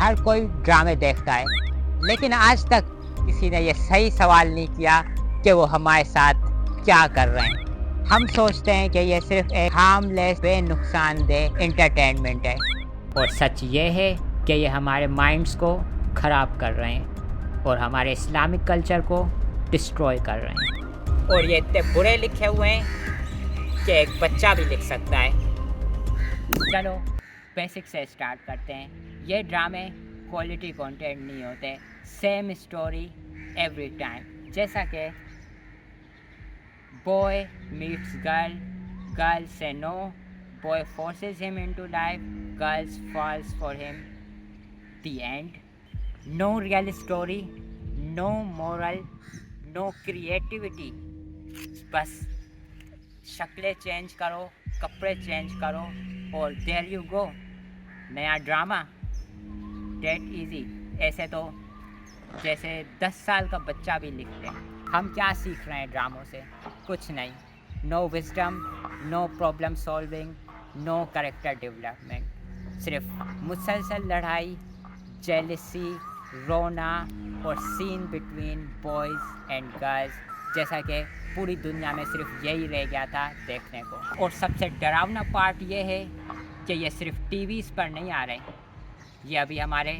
हर कोई ड्रामे देखता है, लेकिन आज तक किसी ने ये सही सवाल नहीं किया कि वो हमारे साथ क्या कर रहे हैं। हम सोचते हैं कि ये सिर्फ एक हार्मलेस बेनुकसानदेह एंटरटेनमेंट है, और सच ये है कि ये हमारे माइंड्स को ख़राब कर रहे हैं और हमारे इस्लामिक कल्चर को डिस्ट्रॉय कर रहे हैं। और ये इतने बुरे लिखे हुए हैं कि एक बच्चा भी लिख सकता है। चलो बेसिक से स्टार्ट करते हैं। ये ड्रामे क्वालिटी कंटेंट नहीं होते, सेम स्टोरी एवरी टाइम। जैसा कि बॉय मीट्स गर्ल, गर्ल से no, boy forces him into life, girls falls for him, the end. No real story, no moral, no creativity. बस शक्लें चेंज करो, कपड़े चेंज करो और देयर यू गो, नया ड्रामा, डेट इजी। ऐसे तो जैसे 10 साल का बच्चा भी लिखते हैं। हम क्या सीख रहे हैं ड्रामों से? कुछ नहीं। No wisdom, no problem solving, no character development. सिर्फ मुसलसल लड़ाई, जेलसी, रोना और scene between boys and girls, जैसा कि पूरी दुनिया में सिर्फ यही रह गया था देखने को। और सबसे डरावना पार्ट ये है कि ये सिर्फ टीवीज़ पर नहीं आ रहे, ये अभी हमारे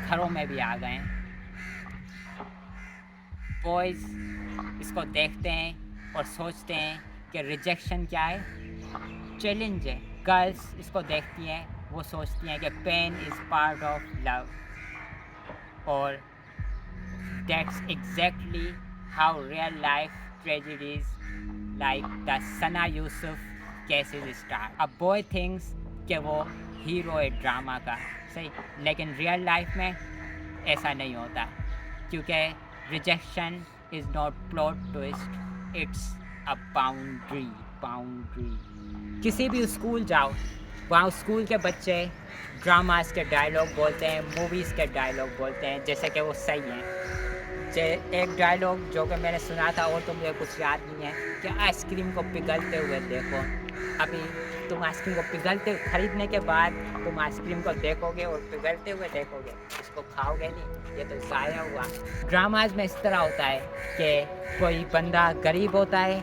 घरों में भी आ गए हैं। बॉयज़ इसको देखते हैं और सोचते हैं कि रिजेक्शन क्या है, चैलेंज है। गर्ल्स इसको देखती हैं, वो सोचती हैं कि pain is part of love. और that's exactly how real life tragedies like the Sana Yusuf cases start. A boy thinks कि वो हीरो है ड्रामा का, सही, लेकिन रियल लाइफ में ऐसा नहीं होता, क्योंकि rejection is not plot twist, it's a boundary. किसी भी स्कूल जाओ, वहाँ स्कूल के बच्चे ड्रामास के डायलॉग बोलते हैं, मूवीज़ के डायलॉग बोलते हैं, जैसे कि वो सही हैं। एक डायलॉग जो कि मैंने सुना था और तो मुझे कुछ याद नहीं है, कि आइसक्रीम को पिघलते हुए देखो। अभी तुम आइसक्रीम को पिघलते खरीदने के बाद तुम आइसक्रीम को देखोगे और पिघलते हुए देखोगे, इसको खाओगे नहीं, ये तो ज़ाया हुआ। ड्रामाज में इस तरह होता है कि कोई बंदा गरीब होता है,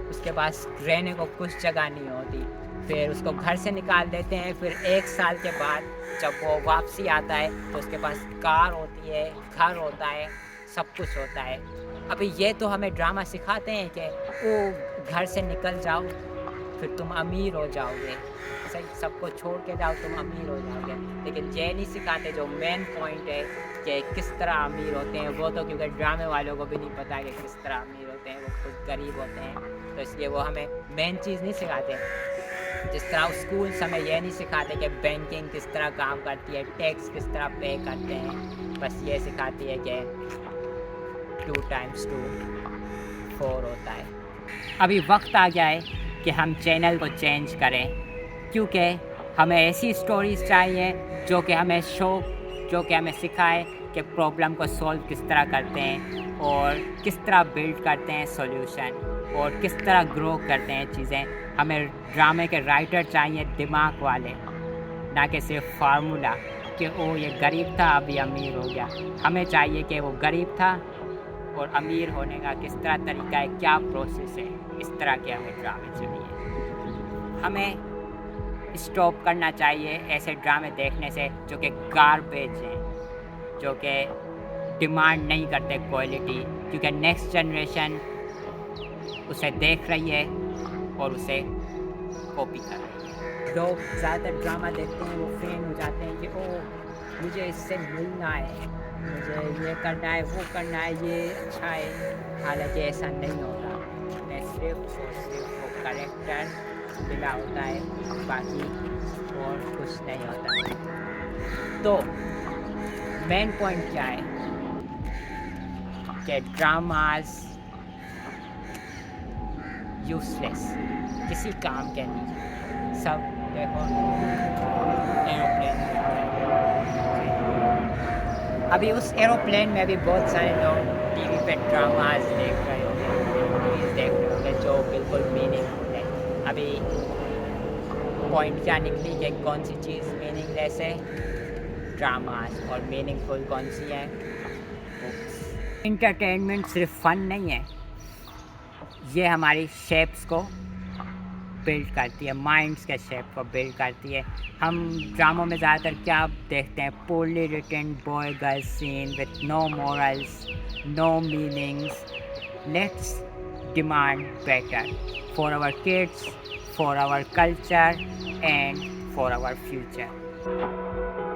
उसके पास रहने को कुछ जगह नहीं होती, फिर उसको घर से निकाल देते हैं। फिर 1 साल के बाद जब वो वापसी आता है तो उसके पास कार होती है, घर होता है, सब कुछ होता है। अभी ये तो हमें ड्रामा सिखाते हैं कि वो घर से निकल जाओ फिर तुम अमीर हो जाओगे, सही, सबको छोड़ के जाओ तुम अमीर हो जाओगे। लेकिन ये नहीं सिखाते जो मेन पॉइंट है कि किस तरह अमीर होते हैं। वो तो क्योंकि ड्रामे वालों को भी नहीं पता कि किस तरह अमीर होते हैं, वो खुद गरीब होते हैं, तो इसलिए वो हमें मेन चीज़ नहीं सिखाते। जिस तरह स्कूल्स हमें ये नहीं सिखाते कि बैंकिंग किस तरह काम करती है, टैक्स किस तरह पे करते हैं, बस ये सिखाती है कि 2 × 2 4 होता है। अभी वक्त आ गया है कि हम चैनल को चेंज करें, क्योंकि हमें ऐसी स्टोरीज़ चाहिए जो कि हमें सिखाए कि प्रॉब्लम को सॉल्व किस तरह करते हैं और किस तरह बिल्ड करते हैं सॉल्यूशन और किस तरह ग्रो करते हैं चीज़ें। हमें ड्रामे के राइटर चाहिए दिमाग वाले, ना कि सिर्फ फार्मूला कि ओ ये गरीब था अभी अमीर हो गया। हमें चाहिए कि वो गरीब था और अमीर होने का किस तरह तरीका है, क्या प्रोसेस है, इस तरह के हमें ड्रामे चाहिए। हमें स्टॉप करना चाहिए ऐसे ड्रामे देखने से जो कि गार्बेज हैं, जो कि डिमांड नहीं करते क्वालिटी, क्योंकि नेक्स्ट जनरेशन उसे देख रही है और उसे कॉपी कर रही है। लोग ज़्यादातर ड्रामा देखते हैं, वो फैन हो जाते हैं कि ओ मुझे इससे मिलना है, मुझे ये करना है, वो करना है, ये अच्छा है। हालांकि ऐसा नहीं होता, मैं सिर्फ और सिर्फ वो करेक्टर मिला होता है, बाकी और कुछ नहीं होता। तो मेन पॉइंट क्या है कि ड्रामास यूजलेस, किसी काम के नहीं। सब देखो एरोप्लेन, अभी उस एरोप्लेन में भी बहुत सारे लोग टीवी पे ड्रामास देख रहे होंगे, मूवीज़ देख रहे होंगे जो बिल्कुल मीनिंगफुल है। अभी पॉइंट क्या निकली कि कौन सी चीज़ मीनिंगलेस है? ड्रामास और मीनिंगफुल कौन सी है? बुक्स। इंटरटेनमेंट सिर्फ फन नहीं है, ये हमारी शेप्स को बिल्ड करती है, माइंड्स के शेप को बिल्ड करती है। हम ड्रामों में ज़्यादातर क्या देखते हैं? Poorly written boy girl scene with no morals, no meanings. Let's demand better for our kids, for our culture and for our future.